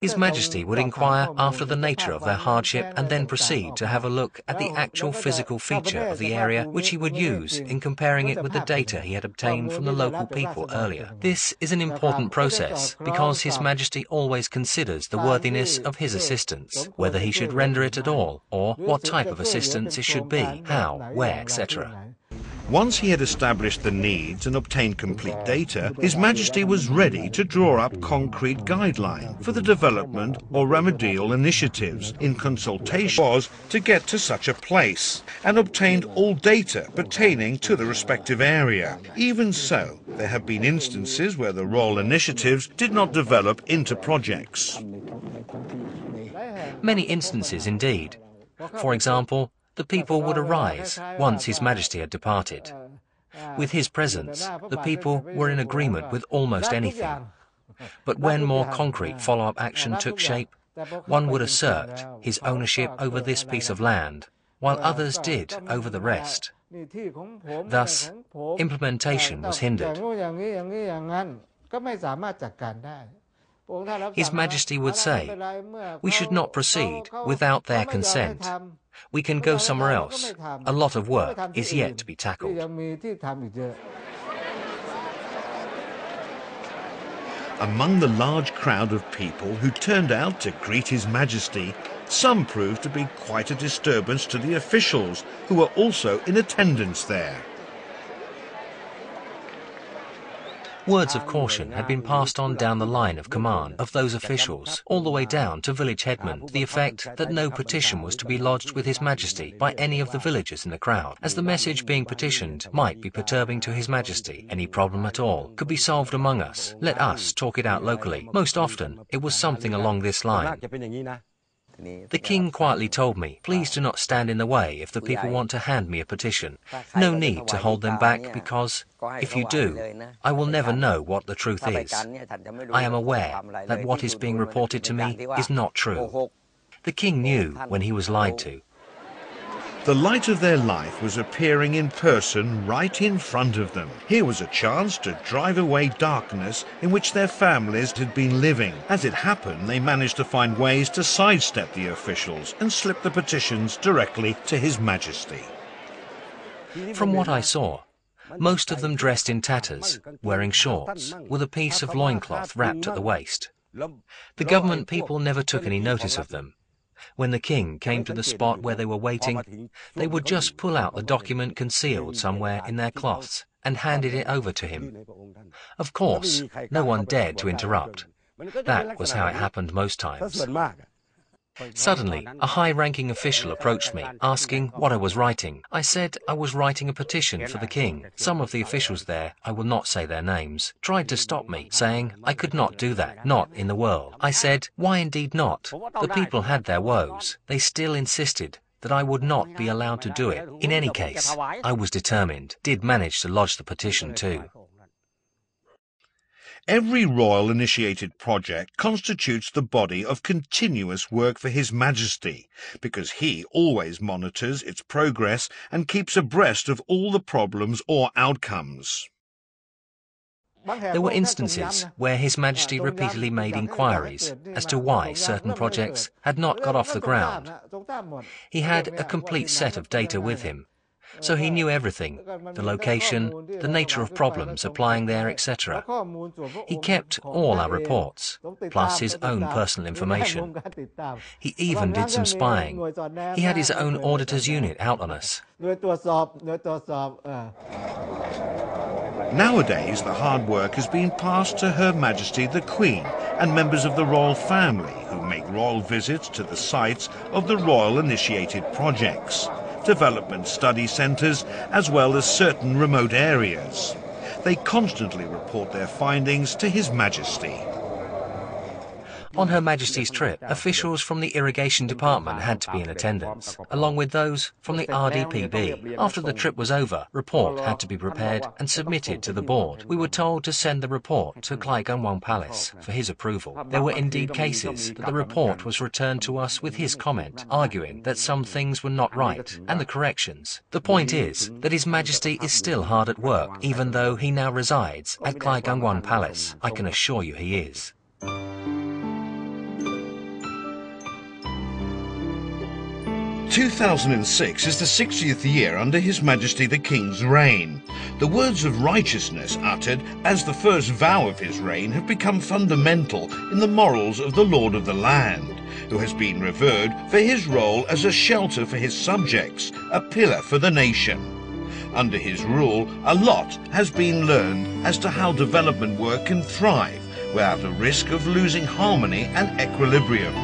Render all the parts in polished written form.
His Majesty would inquire after the nature of their hardship and then proceed to have a look at the actual physical feature of the area, which he would use in comparing it with the data he had obtained from the local people earlier. This is an important process because His Majesty always considers the worthiness of his assistance, whether he should render it at all, or what type of assistance it should be, how, where, etc. Once he had established the needs and obtained complete data, His Majesty was ready to draw up concrete guidelines for the development or remedial initiatives. In consultation was to get to such a place and obtained all data pertaining to the respective area. Even so, there have been instances where the royal initiatives did not develop into projects. Many instances indeed. For example, the people would arise once His Majesty had departed. With his presence, the people were in agreement with almost anything. But when more concrete follow-up action took shape, one would assert his ownership over this piece of land, while others did over the rest. Thus, implementation was hindered. His Majesty would say, "We should not proceed without their consent. We can go somewhere else. A lot of work is yet to be tackled." Among the large crowd of people who turned out to greet His Majesty, some proved to be quite a disturbance to the officials who were also in attendance there. Words of caution had been passed on down the line of command of those officials, all the way down to village headmen, to the effect that no petition was to be lodged with His Majesty by any of the villagers in the crowd, as the message being petitioned might be perturbing to His Majesty. Any problem at all could be solved among us. Let us talk it out locally. Most often, it was something along this line. The King quietly told me, "Please do not stand in the way if the people want to hand me a petition. No need to hold them back, because if you do, I will never know what the truth is. I am aware that what is being reported to me is not true." The King knew when he was lied to. The light of their life was appearing in person right in front of them. Here was a chance to drive away darkness in which their families had been living. As it happened, they managed to find ways to sidestep the officials and slip the petitions directly to His Majesty. From what I saw, most of them dressed in tatters, wearing shorts, with a piece of loincloth wrapped at the waist. The government people never took any notice of them. When the King came to the spot where they were waiting, they would just pull out the document concealed somewhere in their cloths and handed it over to him. Of course, no one dared to interrupt. That was how it happened most times. Suddenly, a high-ranking official approached me, asking what I was writing. I said I was writing a petition for the King. Some of the officials there, I will not say their names, tried to stop me, saying I could not do that, not in the world. I said, why indeed not? The people had their woes. They still insisted that I would not be allowed to do it. In any case, I was determined, did manage to lodge the petition too. Every royal-initiated project constitutes the body of continuous work for His Majesty, because he always monitors its progress and keeps abreast of all the problems or outcomes. There were instances where His Majesty repeatedly made inquiries as to why certain projects had not got off the ground. He had a complete set of data with him, so he knew everything, the location, the nature of problems applying there, etc. He kept all our reports, plus his own personal information. He even did some spying. He had his own auditors unit out on us. Nowadays, the hard work has been passed to Her Majesty the Queen and members of the royal family who make royal visits to the sites of the royal-initiated projects, development study centres, as well as certain remote areas. They constantly report their findings to His Majesty. On Her Majesty's trip, officials from the Irrigation Department had to be in attendance, along with those from the RDPB. After the trip was over, report had to be prepared and submitted to the board. We were told to send the report to Klai Gangwon Palace for his approval. There were indeed cases that the report was returned to us with his comment, arguing that some things were not right, and the corrections. The point is that His Majesty is still hard at work, even though he now resides at Klai Gangwon Palace. I can assure you he is. 2006 is the 60th year under His Majesty the King's reign. The words of righteousness uttered as the first vow of his reign have become fundamental in the morals of the Lord of the Land, who has been revered for his role as a shelter for his subjects, a pillar for the nation. Under his rule, a lot has been learned as to how development work can thrive without a risk of losing harmony and equilibrium.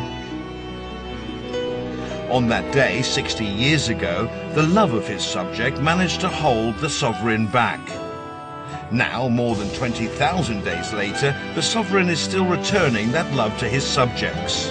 On that day, 60 years ago, the love of his subject managed to hold the sovereign back. Now, more than 20,000 days later, the sovereign is still returning that love to his subjects.